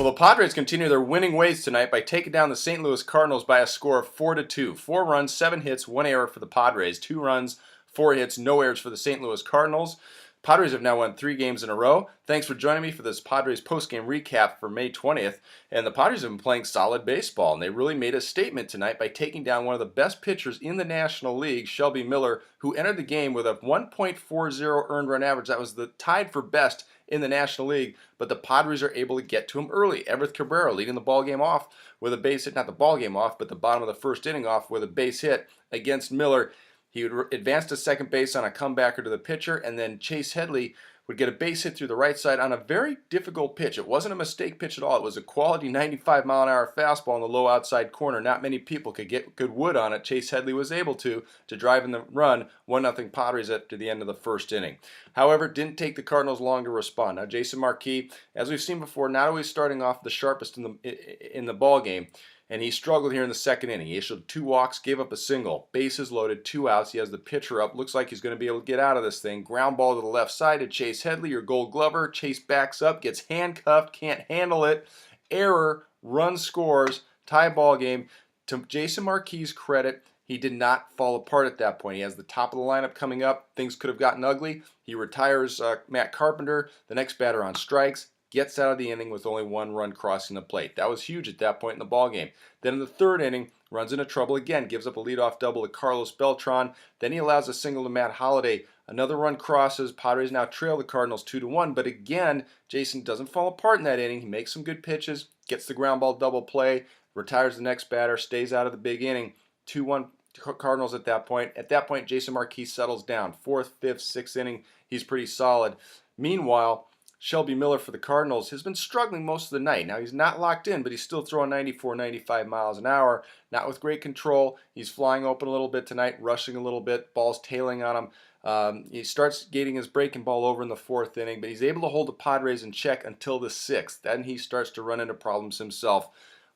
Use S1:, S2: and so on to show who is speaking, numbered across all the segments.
S1: Well, the Padres continue their winning ways tonight by taking down the St. Louis Cardinals by a score of 4-2. 4 runs, 7 hits, 1 error for the Padres. 2 runs, 4 hits, no errors for the St. Louis Cardinals. Padres have now won 3 games in a row. Thanks for joining me for this Padres postgame recap for May 20th. And the Padres have been playing solid baseball, and they really made a statement tonight by taking down one of the best pitchers in the National League, Shelby Miller, who entered the game with a 1.40 earned run average. That was tied for best in the National League, but the Padres are able to get to him early. Everett Cabrera leading the ball game off with a base hit, not the ball game off, but the bottom of the first inning off with a base hit against Miller. He would advance to second base on a comebacker to the pitcher, and then Chase Headley would get a base hit through the right side on a very difficult pitch. It wasn't a mistake pitch at all. It was a quality 95-mile-an-hour fastball in the low outside corner. Not many people could get good wood on it. Chase Headley was able to drive in the run, 1-0 Padres after the end of the first inning. However, it didn't take the Cardinals long to respond. Now, Jason Marquis, as we've seen before, not always starting off the sharpest in the ball game. And he struggled here in the second inning. He issued 2 walks, gave up a single. Bases loaded, 2 outs. He has the pitcher up. Looks like he's going to be able to get out of this thing. Ground ball to the left side to Chase Headley, your Gold Glover. Chase backs up, gets handcuffed, can't handle it. Error, run scores, tie ball game. To Jason Marquis' credit, he did not fall apart at that point. He has the top of the lineup coming up. Things could have gotten ugly. He retires Matt Carpenter, the next batter on strikes. Gets out of the inning with only 1 run crossing the plate. That was huge at that point in the ballgame. Then in the third inning, runs into trouble again, gives up a leadoff double to Carlos Beltran. Then he allows a single to Matt Holliday. Another run crosses. Padres now trail the Cardinals 2-1. But again, Jason doesn't fall apart in that inning. He makes some good pitches, gets the ground ball double play, retires the next batter, stays out of the big inning. 2-1 Cardinals at that point. At that point, Jason Marquis settles down. 4th, 5th, 6th inning, he's pretty solid. Meanwhile, Shelby Miller for the Cardinals has been struggling most of the night. Now, he's not locked in, but he's still throwing 94, 95 miles an hour. Not with great control. He's flying open a little bit tonight, rushing a little bit. Ball's tailing on him. He starts getting his breaking ball over in the 4th inning, but he's able to hold the Padres in check until the 6th. Then he starts to run into problems himself.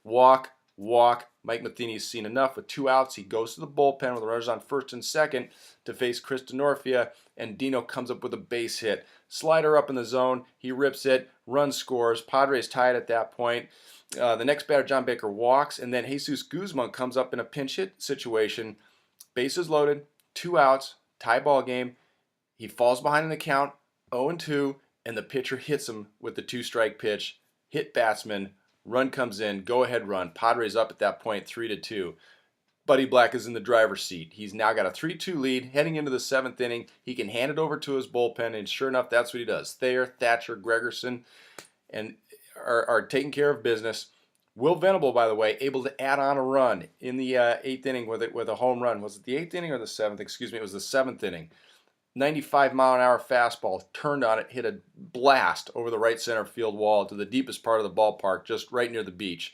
S1: Walk. Mike Matheny's seen enough with 2 outs. He goes to the bullpen with runners on first and second to face Chris Denorfia, and Dino comes up with a base hit. Slider up in the zone. He rips it. Run scores. Padres tied at that point. The next batter, John Baker, walks, and then Jesus Guzman comes up in a pinch hit situation. Bases loaded. 2 outs. Tie ball game. He falls behind in the count. 0-2, and the pitcher hits him with the 2-strike pitch. Hit batsman. Run comes in, go-ahead run. Padres up at that point, 3-2. Buddy Black is in the driver's seat. He's now got a 3-2 lead heading into the 7th inning. He can hand it over to his bullpen, and sure enough, that's what he does. Thayer, Thatcher, Gregerson and are taking care of business. Will Venable, by the way, able to add on a run in the 8th inning with a home run. Was it the 8th inning or the 7th? Excuse me, it was the 7th inning. 95-mile-an-hour fastball, turned on it, hit a blast over the right center field wall to the deepest part of the ballpark, just right near the beach.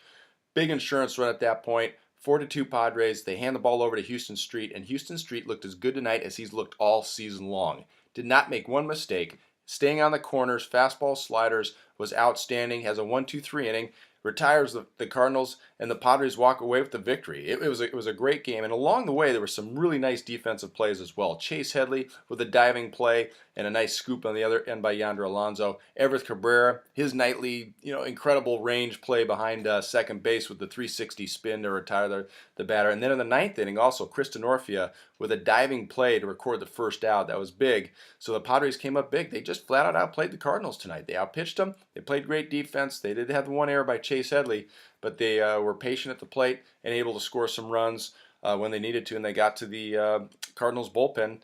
S1: Big insurance run at that point. 4-2 Padres. They hand the ball over to Houston Street, and Houston Street looked as good tonight as he's looked all season long. Did not make one mistake. Staying on the corners, fastball, sliders, was outstanding. Has a 1-2-3 inning. Retires the Cardinals, and the Padres walk away with the victory. It was a great game, and along the way there were some really nice defensive plays as well. Chase Headley with a diving play and a nice scoop on the other end by Yonder Alonso. Everett Cabrera, his nightly incredible range play behind second base with the 360 spin to retire the batter. And then in the 9th inning, also Chris Denorfia with a diving play to record the first out. That was big. So the Padres came up big. They just flat out outplayed the Cardinals tonight. They outpitched them. They played great defense. They did have the 1 error by Chase Headley, but they were patient at the plate and able to score some runs when they needed to, and they got to the Cardinals bullpen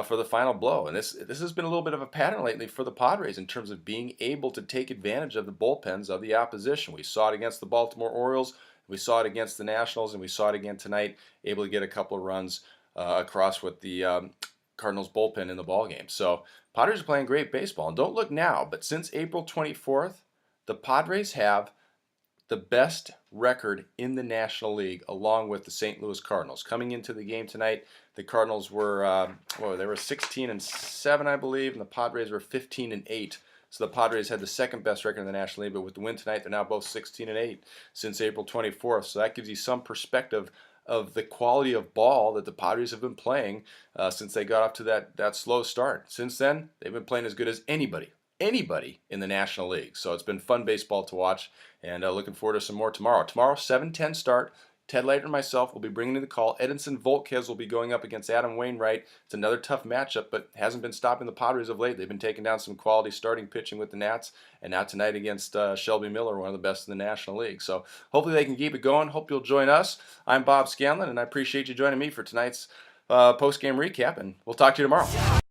S1: for the final blow. And this has been a little bit of a pattern lately for the Padres in terms of being able to take advantage of the bullpens of the opposition. We saw it against the Baltimore Orioles, we saw it against the Nationals, and we saw it again tonight, able to get a couple of runs across with the Cardinals bullpen in the ballgame. So Padres are playing great baseball. And don't look now, but since April 24th, the Padres have the best record in the National League, along with the St. Louis Cardinals. Coming into the game tonight, the Cardinals were they were 16-7, I believe, and the Padres were 15-8. So the Padres had the second best record in the National League, but with the win tonight, they're now both 16-8 since April 24th. So that gives you some perspective of the quality of ball that the Padres have been playing since they got off to that slow start. Since then, they've been playing as good as anybody anybody in the National League. So it's been fun baseball to watch, and looking forward to some more tomorrow. Tomorrow, 7:10 start. Ted Leiter and myself will be bringing in the call. Edinson Volquez will be going up against Adam Wainwright. It's another tough matchup, but hasn't been stopping the Padres of late. They've been taking down some quality starting pitching with the Nats, and now tonight against Shelby Miller, one of the best in the National League. So hopefully they can keep it going. Hope you'll join us. I'm Bob Scanlan, and I appreciate you joining me for tonight's post-game recap, and we'll talk to you tomorrow.